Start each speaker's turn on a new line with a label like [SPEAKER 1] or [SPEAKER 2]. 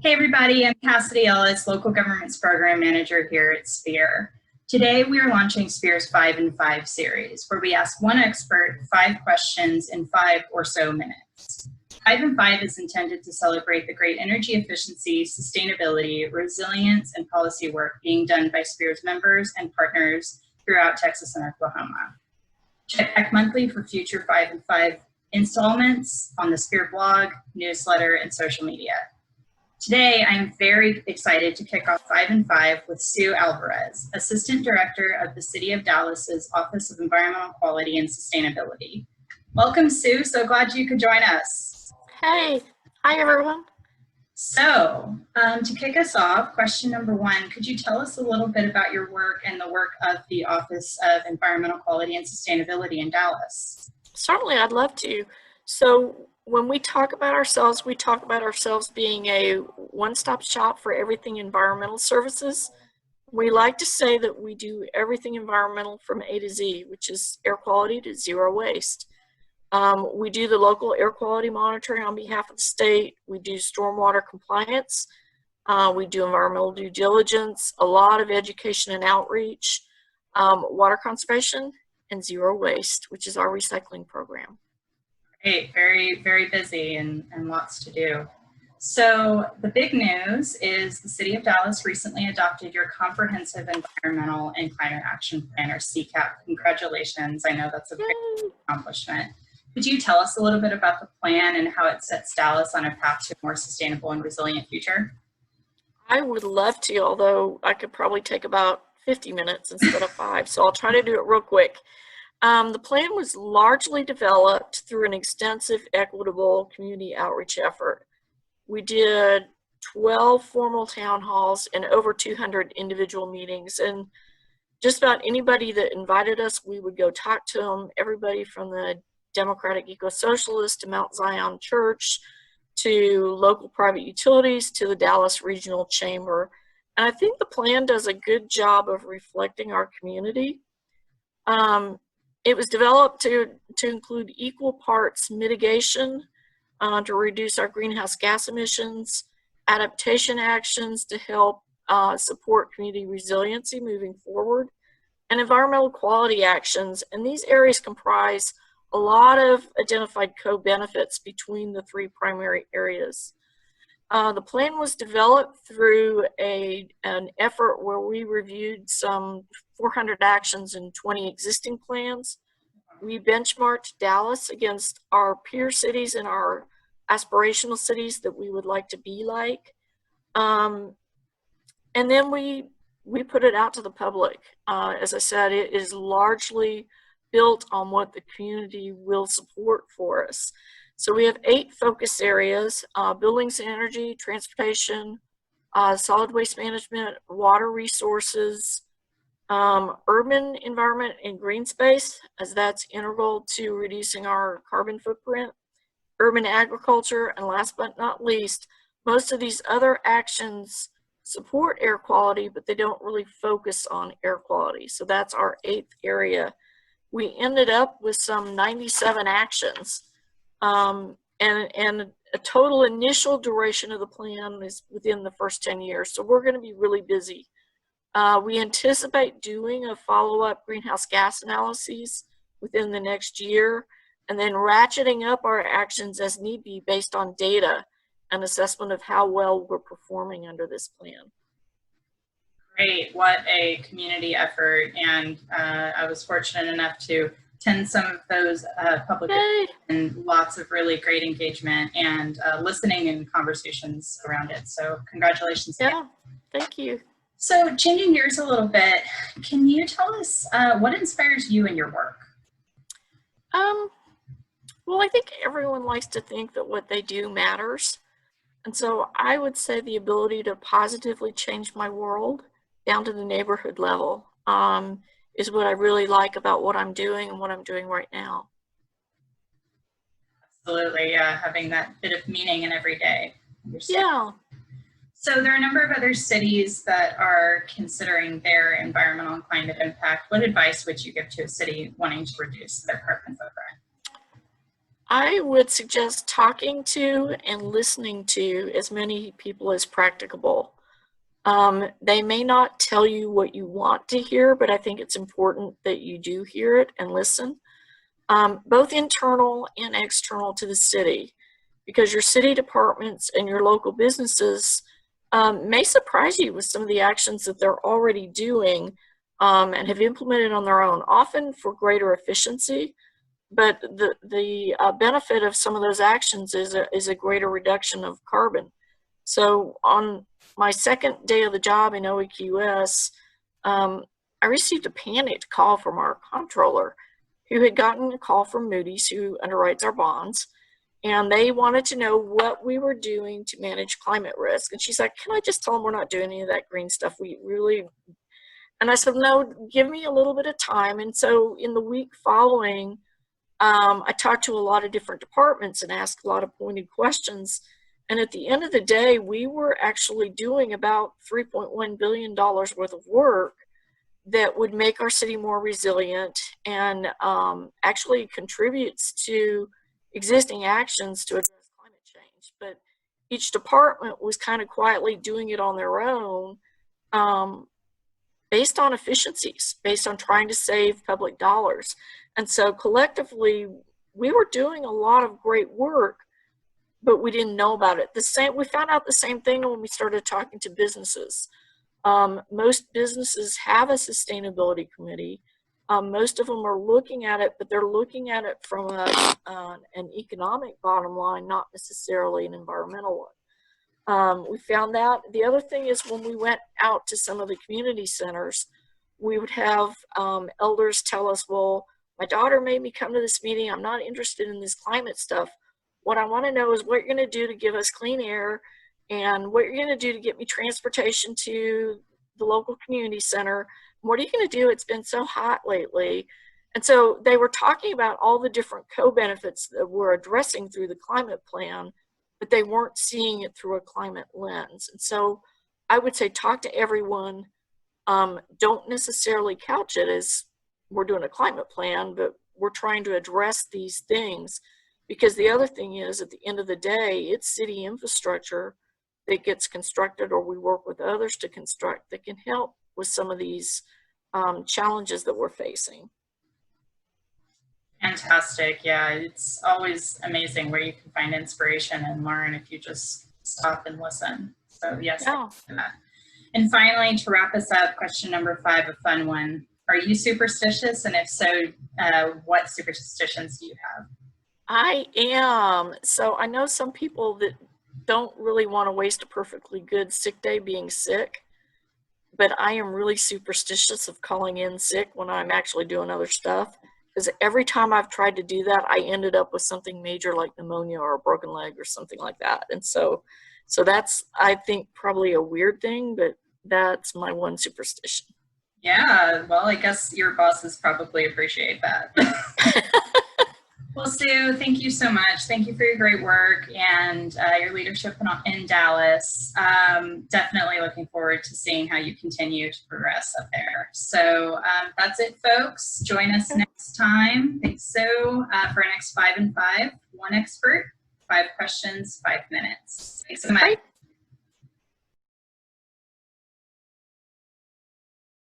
[SPEAKER 1] Hey everybody, I'm Cassidy Ellis, Local Governments Program Manager here at SPEER. Today we are launching SPEER's 5 in 5 series, where we ask one expert 5 questions in 5 or so minutes. 5 in 5 is intended to celebrate the great energy efficiency, sustainability, resilience, and policy work being done by SPEER's members and partners throughout Texas and Oklahoma. Check back monthly for future 5 in 5 installments on the SPEER blog, newsletter, and social media. Today, I'm very excited to kick off 5 in 5 with Sue Alvarez, Assistant Director of the City of Dallas's Office of Environmental Quality and Sustainability. Welcome, Sue. So glad you could join us.
[SPEAKER 2] Hey, hi everyone.
[SPEAKER 1] So, to kick us off, question number 1, could you tell us a little bit about your work and the work of the Office of Environmental Quality and Sustainability in Dallas?
[SPEAKER 2] Certainly, I'd love to. So, when we talk about ourselves, we talk about ourselves being a one-stop shop for everything environmental services. We like to say that we do everything environmental from A to Z, which is air quality to zero waste. We do the local air quality monitoring on behalf of the state. We do stormwater compliance. We do environmental due diligence, a lot of education and outreach, water conservation, and zero waste, which is our recycling program.
[SPEAKER 1] Great, very, very busy and lots to do. So the big news is the City of Dallas recently adopted your Comprehensive Environmental and Climate Action Plan, or CCAP. Congratulations, I know that's a big accomplishment. Could you tell us a little bit about the plan and how it sets Dallas on a path to a more sustainable and resilient future?
[SPEAKER 2] I would love to, although I could probably take about 50 minutes instead of 5, so I'll try to do it real quick. The plan was largely developed through an extensive, equitable community outreach effort. We did 12 formal town halls and over 200 individual meetings, and just about anybody that invited us, we would go talk to them, everybody from the Democratic Eco-Socialist to Mount Zion Church to local private utilities to the Dallas Regional Chamber. And I think the plan does a good job of reflecting our community. It was developed to include equal parts mitigation to reduce our greenhouse gas emissions, adaptation actions to help support community resiliency moving forward, and environmental quality actions. And these areas comprise a lot of identified co-benefits between the 3 primary areas. The plan was developed through an effort where we reviewed some 400 actions in 20 existing plans. We benchmarked Dallas against our peer cities and our aspirational cities that we would like to be like. And then we put it out to the public. As I said, it is largely built on what the community will support for us. So we have 8 focus areas: buildings and energy, transportation, solid waste management, water resources, urban environment and green space, as that's integral to reducing our carbon footprint, urban agriculture, and last but not least, most of these other actions support air quality, but they don't really focus on air quality. So that's our 8th area. We ended up with some 97 actions. And a total initial duration of the plan is within the first 10 years. So we're going to be really busy. We anticipate doing a follow-up greenhouse gas analyses within the next year, and then ratcheting up our actions as need be based on data and assessment of how well we're performing under this plan.
[SPEAKER 1] Great, what a community effort, and I was fortunate enough to attend some of those public events, and lots of really great engagement and listening and conversations around it. So congratulations.
[SPEAKER 2] Yeah, thank you.
[SPEAKER 1] So changing gears a little bit, can you tell us what inspires you in your work?
[SPEAKER 2] Well, I think everyone likes to think that what they do matters. And so I would say the ability to positively change my world down to the neighborhood level is what I really like about what I'm doing and what I'm doing right now.
[SPEAKER 1] Absolutely, yeah, having that bit of meaning in every day.
[SPEAKER 2] Yeah.
[SPEAKER 1] So there are a number of other cities that are considering their environmental and climate impact. What advice would you give to a city wanting to reduce their carbon footprint?
[SPEAKER 2] I would suggest talking to and listening to as many people as practicable. They may not tell you what you want to hear, but I think it's important that you do hear it and listen, both internal and external to the city, because your city departments and your local businesses may surprise you with some of the actions that they're already doing and have implemented on their own, often for greater efficiency. But the benefit of some of those actions is a greater reduction of carbon. So on my second day of the job in OEQS, I received a panicked call from our comptroller, who had gotten a call from Moody's, who underwrites our bonds, and they wanted to know what we were doing to manage climate risk. And she's like, "Can I just tell them we're not doing any of that green stuff? We really..." And I said, "No, give me a little bit of time." And so in the week following, I talked to a lot of different departments and asked a lot of pointed questions. And at the end of the day, we were actually doing about $3.1 billion worth of work that would make our city more resilient and actually contributes to existing actions to address climate change. But each department was kind of quietly doing it on their own, based on efficiencies, based on trying to save public dollars. And so collectively, we were doing a lot of great work, but we didn't know about it. We found out the same thing when we started talking to businesses. Most businesses have a sustainability committee. Most of them are looking at it, but they're looking at it from an economic bottom line, not necessarily an environmental one. We found that. The other thing is, when we went out to some of the community centers, we would have elders tell us, "Well, my daughter made me come to this meeting. I'm not interested in this climate stuff. What I want to know is what you're going to do to give us clean air, and what you're going to do to get me transportation to the local community center. What are you going to do? It's been so hot lately." And so they were talking about all the different co-benefits that we're addressing through the climate plan, but they weren't seeing it through a climate lens. And so I would say talk to everyone. Don't necessarily couch it as we're doing a climate plan, but we're trying to address these things, because the other thing is, at the end of the day, it's city infrastructure that gets constructed, or we work with others to construct, that can help with some of these challenges that we're facing.
[SPEAKER 1] Fantastic. Yeah, it's always amazing where you can find inspiration and learn if you just stop and listen. So yes,
[SPEAKER 2] Yeah.
[SPEAKER 1] And finally, to wrap us up, question number 5, a fun one. Are you superstitious? And if so, what superstitions do you have?
[SPEAKER 2] I am. So I know some people that don't really want to waste a perfectly good sick day being sick, but I am really superstitious of calling in sick when I'm actually doing other stuff, because every time I've tried to do that, I ended up with something major like pneumonia or a broken leg or something like that. And so that's, I think, probably a weird thing, but that's my one superstition.
[SPEAKER 1] Yeah, well, I guess your bosses probably appreciate that. Well, Sue, thank you so much. Thank you for your great work and your leadership in Dallas. Definitely looking forward to seeing how you continue to progress up there. So that's it, folks. Join us next time. Thanks, Sue, for our next 5 and 5. One expert, 5 questions, 5 minutes. Thanks so much.